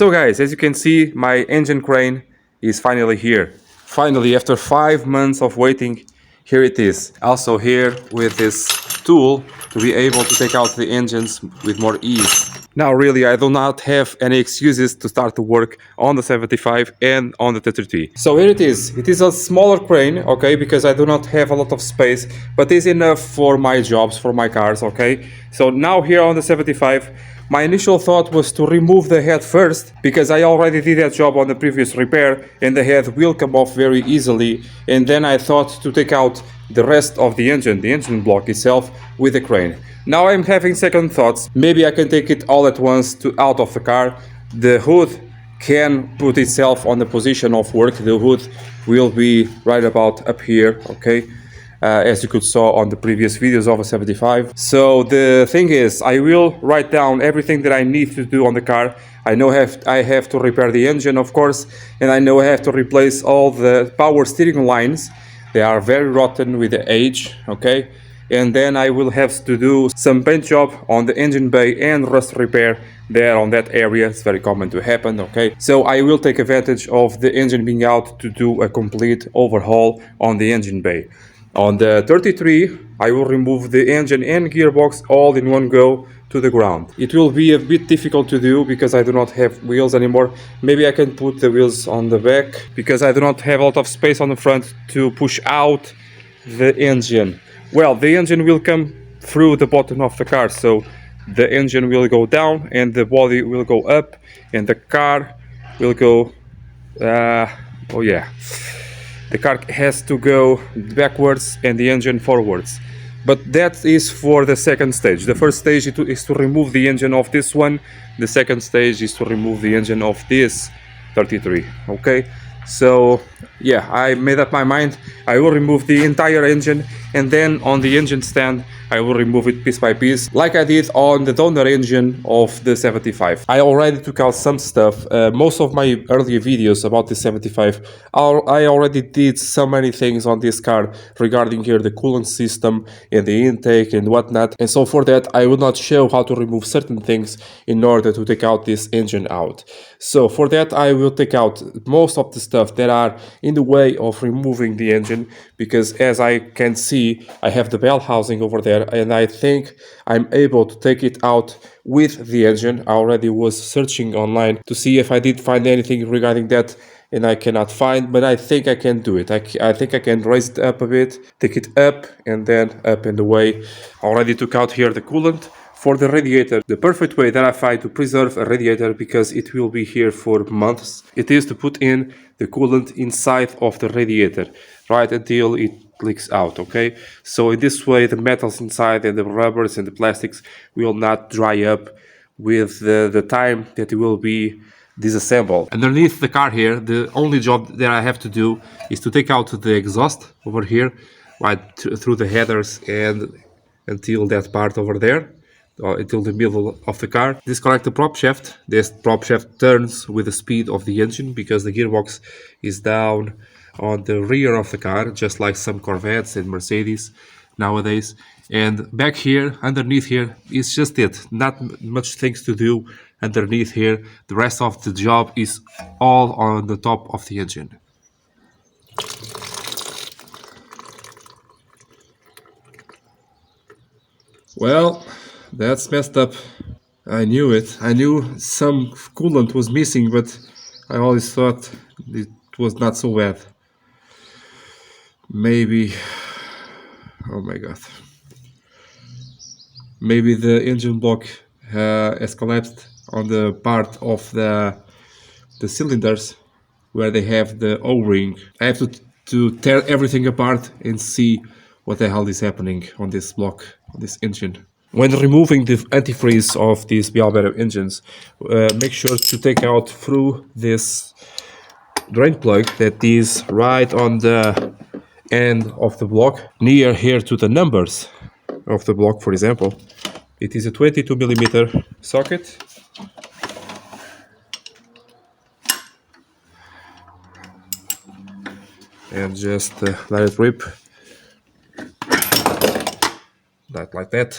So guys, as you can see, my engine crane is finally here. Finally, after 5 months of waiting, here it is. Also here with this tool to be able to take out the engines with more ease. Now really, I do not have any excuses to start to work on the 75 and on the 33. So here it is. It is a smaller crane, okay, because I do not have a lot of space, but it's enough for my jobs, for my cars, okay. So now here on the 75, my initial thought was to remove the head first, because I already did that job on the previous repair and the head will come off very easily, and then I thought to take out the rest of the engine block itself, with the crane. Now I'm having second thoughts. Maybe I can take it all at once out of the car. The hood can put itself on the position of work. The hood will be right about up here, okay? As you could saw on the previous videos of a 75. So the thing is, I will write down everything that I need to do on the car. I know I have to repair the engine, of course, and I know I have to replace all the power steering lines. They are very rotten with the age, okay? And then I will have to do some paint job on the engine bay and rust repair there on that area. It's very common to happen, okay? So I will take advantage of the engine being out to do a complete overhaul on the engine bay. On the 33, I will remove the engine and gearbox all in one go to the ground. It will be a bit difficult to do because I do not have wheels anymore. Maybe I can put the wheels on the back because I do not have a lot of space on the front to push out the engine. Well, the engine will come through the bottom of the car, so the engine will go down and the body will go up and the car will go, oh yeah. The car has to go backwards and the engine forwards. But that is for the second stage. The first stage is to remove the engine of this one. The second stage is to remove the engine of this 33, okay? So yeah, I made up my mind. I will remove the entire engine, and then on the engine stand I will remove it piece by piece, like I did on the donor engine of the 75. I already took out some stuff. Most of my earlier videos about the 75, I already did so many things on this car regarding here the coolant system and the intake and whatnot. And so for that I will not show how to remove certain things in order to take out this engine out. So for that I will take out most of the stuff that are in the way of removing the engine, because as I can see I have the bell housing over there, and I think I'm able to take it out with the engine. I already was searching online to see if I did find anything regarding that, and I cannot find, but I think I can do it. I think I can raise it up a bit, take it up and then up and away. I already took out here the coolant. For the radiator, the perfect way that I find to preserve a radiator, because it will be here for months, it is to put in the coolant inside of the radiator, right until it leaks out, okay? So in this way the metals inside and the rubbers and the plastics will not dry up with the time that it will be disassembled. Underneath the car here, the only job that I have to do is to take out the exhaust over here, right through the headers and until that part over there, until the middle of the car. Disconnect the prop shaft. This prop shaft turns with the speed of the engine because the gearbox is down on the rear of the car, just like some Corvettes and Mercedes nowadays. And back here, underneath here, is just it. Not much things to do underneath here. The rest of the job is all on the top of the engine. Well, that's messed up. I knew it. I knew some coolant was missing, but I always thought it was not so bad. Maybe, oh my god, maybe the engine block has collapsed on the part of the cylinders where they have the O-ring. I have to tear everything apart and see what the hell is happening on this block, on this engine. When removing the antifreeze of these Bialbero engines, make sure to take out through this drain plug that is right on the end of the block, near here to the numbers of the block. For example, it is a 22mm socket. And just let it rip, like that.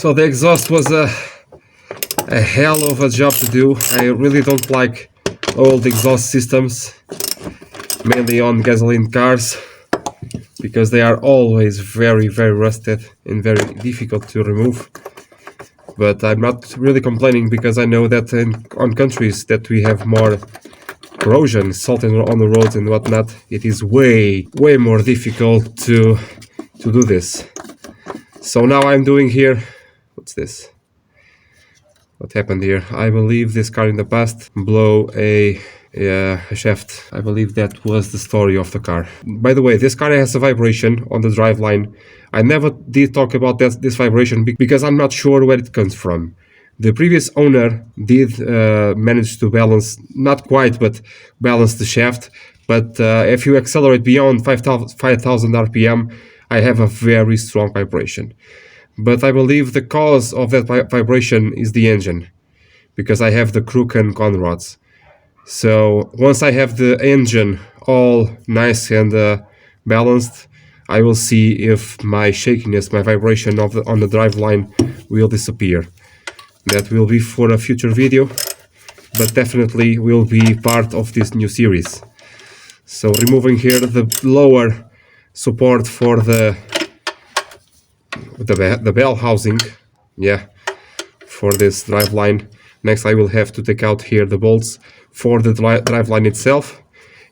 So the exhaust was a hell of a job to do. I really don't like old exhaust systems, mainly on gasoline cars, because they are always very rusted and very difficult to remove. But I'm not really complaining, because I know that on countries that we have more corrosion, salt on the roads and whatnot, it is way more difficult to do this. So now I'm doing here, what's this? What happened here? I believe this car in the past blew a shaft. I believe that was the story of the car. By the way, this car has a vibration on the driveline. I never did talk about this vibration because I'm not sure where it comes from. The previous owner did manage to balance, not quite, but balance the shaft. But if you accelerate beyond 5,000 RPM, I have a very strong vibration. But I believe the cause of that vibration is the engine, because I have the crook and con rods. So once I have the engine all nice and balanced, I will see if my shakiness, my vibration on the driveline will disappear. That will be for a future video, but definitely will be part of this new series. So removing here the lower support for the bell housing, for this driveline. Next I will have to take out here the bolts for the driveline itself.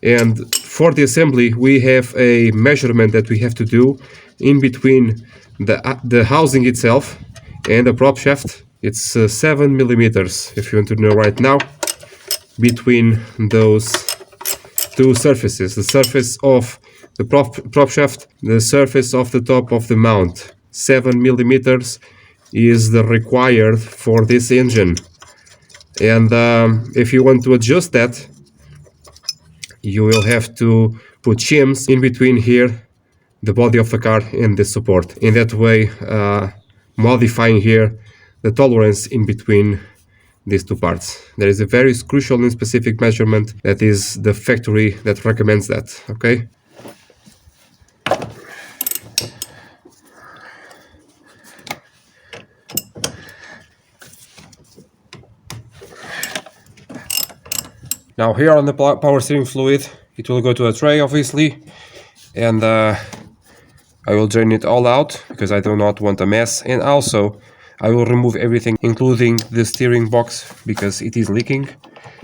And for the assembly we have a measurement that we have to do in between the housing itself and the prop shaft. It's 7 millimeters, if you want to know right now, between those two surfaces, the surface of the prop shaft, the surface of the top of the mount. 7 millimeters is the required for this engine. And if you want to adjust that, you will have to put shims in between here, the body of the car, and the support. In that way, modifying here the tolerance in between these two parts. There is a very crucial and specific measurement that is the factory that recommends that, okay? Now here on the power steering fluid, it will go to a tray obviously, and I will drain it all out because I do not want a mess. And also I will remove everything, including the steering box, because it is leaking.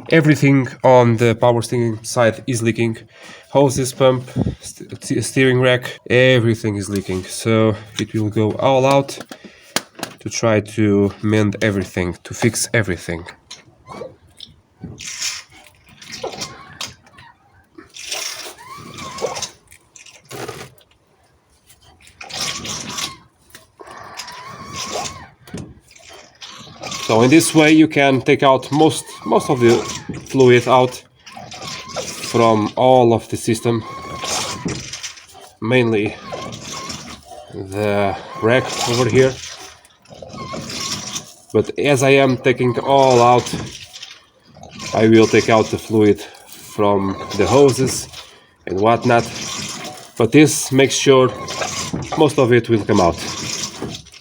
Everything on the power steering side is leaking. Hoses, pump, steering rack, everything is leaking. So it will go all out to try to mend everything, to fix everything. So in this way you can take out most of the fluid out from all of the system, mainly the rack over here. But as I am taking all out, I will take out the fluid from the hoses and whatnot, but this makes sure most of it will come out.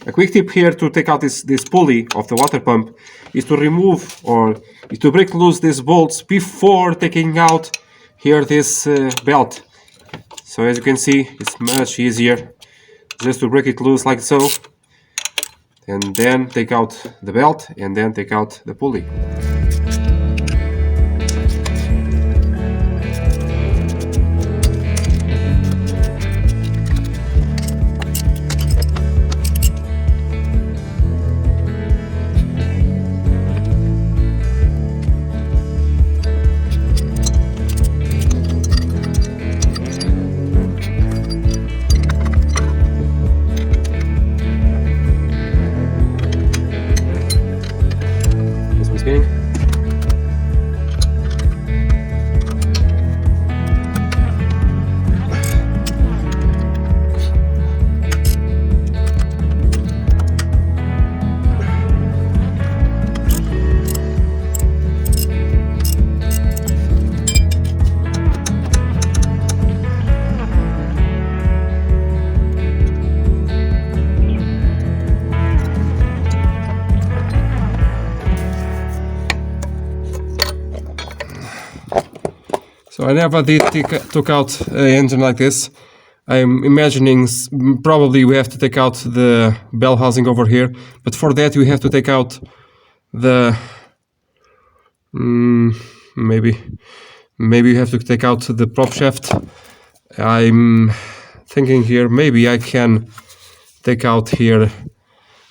A quick tip here to take out this pulley of the water pump is to remove, or is to break loose these bolts before taking out here this belt. So as you can see, it's much easier just to break it loose like so, and then take out the belt and then take out the pulley. Spinning. So I never did took out an engine like this. I'm imagining probably we have to take out the bell housing over here, but for that we have to take out the maybe we have to take out the prop shaft. I'm thinking here maybe I can take out here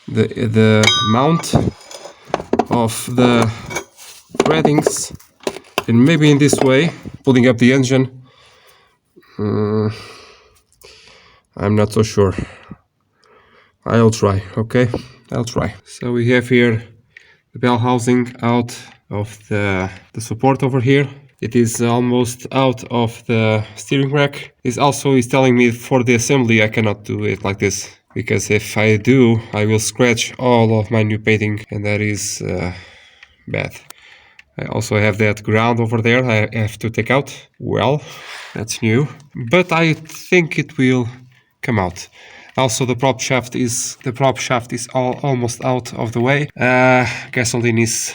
the mount of the threadings, and maybe in this way pulling up the engine. I'm not so sure. I'll try, okay? I'll try. So we have here the bell housing out of the support over here. It is almost out of the steering rack. This also is telling me for the assembly I cannot do it like this, because if I do, I will scratch all of my new painting, and that is bad. I also have that ground over there I have to take out. Well, that's new, but I think it will come out. Also, the prop shaft is almost out of the way. Gasoline is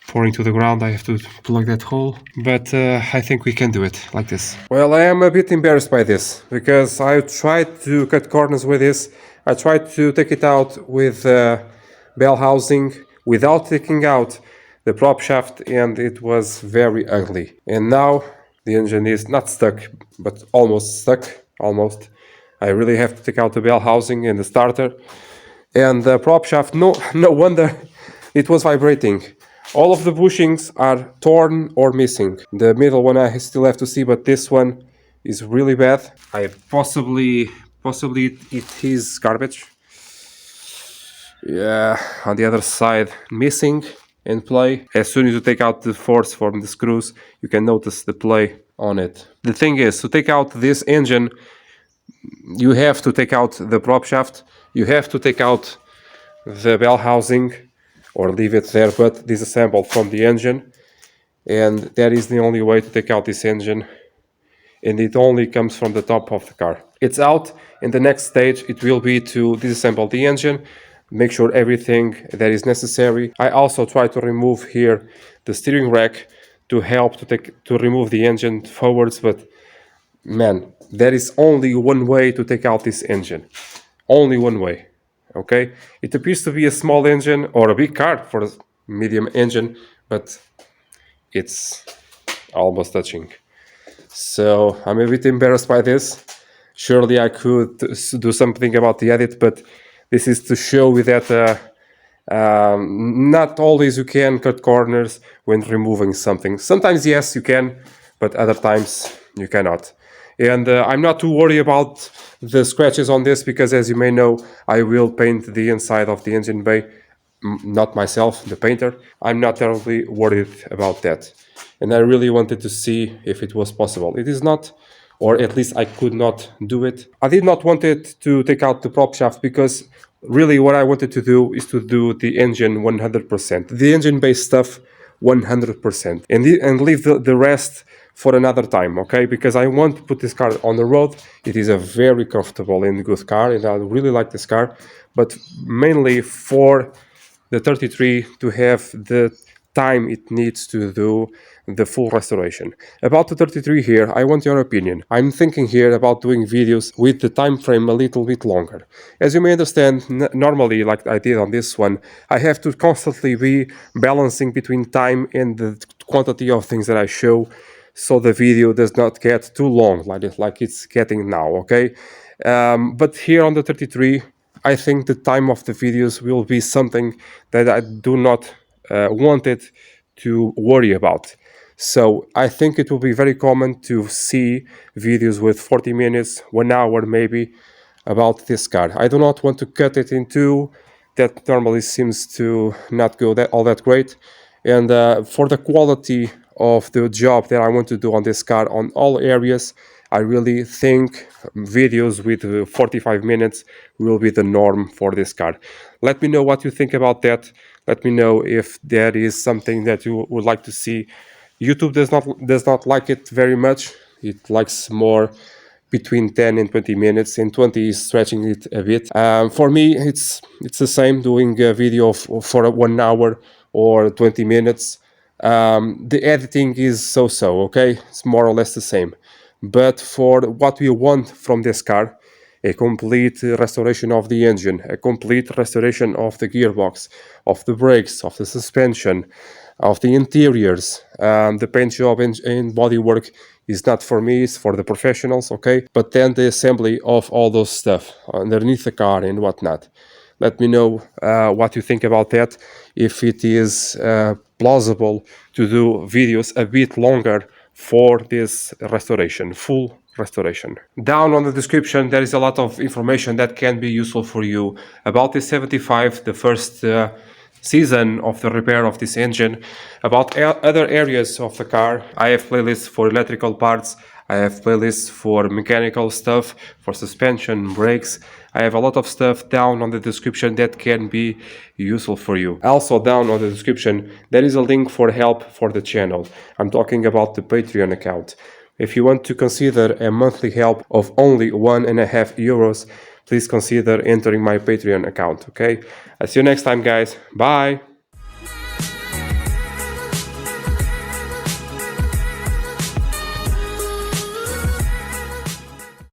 pouring to the ground. I have to plug that hole, but I think we can do it like this. Well, I am a bit embarrassed by this, because I tried to cut corners with this. I tried to take it out with bell housing without taking out the prop shaft, and it was very ugly. And now the engine is not stuck, but almost stuck, almost. I really have to take out the bell housing and the starter. And the prop shaft, no wonder it was vibrating. All of the bushings are torn or missing. The middle one I still have to see, but this one is really bad. I possibly it is garbage. Yeah, on the other side, missing in play. As soon as you take out the force from the screws, you can notice the play on it. The thing is, to take out this engine, you have to take out the prop shaft, you have to take out the bell housing, or leave it there but disassemble from the engine, and that is the only way to take out this engine, and it only comes from the top of the car. It's out, and the next stage it will be to disassemble the engine, make sure everything that is necessary. I also try to remove here the steering rack to help to remove the engine forwards, but man, there is only one way to take out this engine. Only one way, okay? It appears to be a small engine or a big car for a medium engine, but it's almost touching. So I'm a bit embarrassed by this. Surely I could do something about the edit, but this is to show you that not always you can cut corners when removing something. Sometimes yes, you can, but other times you cannot. And I'm not too worried about the scratches on this, because as you may know, I will paint the inside of the engine bay, not myself, the painter. I'm not terribly worried about that. And I really wanted to see if it was possible. It is not, or at least I could not do it. I did not want it to take out the prop shaft, because really what I wanted to do is to do the engine 100%. The engine bay stuff 100%. And leave the rest for another time, okay? Because I want to put this car on the road. It is a very comfortable and good car, and I really like this car, but mainly for the 33 to have the time it needs to do the full restoration. About the 33 here, I want your opinion. I'm thinking here about doing videos with the time frame a little bit longer. As you may understand, normally, like I did on this one, I have to constantly be balancing between time and the quantity of things that I show, so the video does not get too long like it's getting now, okay? But here on the 33, I think the time of the videos will be something that I do not want it to worry about. So I think it will be very common to see videos with 40 minutes, 1 hour maybe, about this car. I do not want to cut it in two. That normally seems to not go all that great. And for the quality of the job that I want to do on this car on all areas, I really think videos with 45 minutes will be the norm for this car. Let me know what you think about that. Let me know if that is something that you would like to see. YouTube does not like it very much. It likes more between 10 and 20 minutes, and 20 is stretching it a bit. For me, it's the same, doing a video for 1 hour or 20 minutes. The editing is so-so, okay? It's more or less the same. But for what we want from this car, a complete restoration of the engine, a complete restoration of the gearbox, of the brakes, of the suspension, of the interiors, the paint job and bodywork is not for me, it's for the professionals, okay? But then the assembly of all those stuff underneath the car and whatnot. Let me know what you think about that, if it is plausible to do videos a bit longer for this restoration, full restoration. Down on the description there is a lot of information that can be useful for you about this 75, the first season of the repair of this engine, about other areas of the car. I have playlists for electrical parts, I have playlists for mechanical stuff, for suspension, brakes. I have a lot of stuff down on the description that can be useful for you. Also down on the description there is a link for help for the channel. I'm talking about the Patreon account. If you want to consider a monthly help of only €1.50, please consider entering my Patreon account, okay? I'll see you next time, guys. Bye!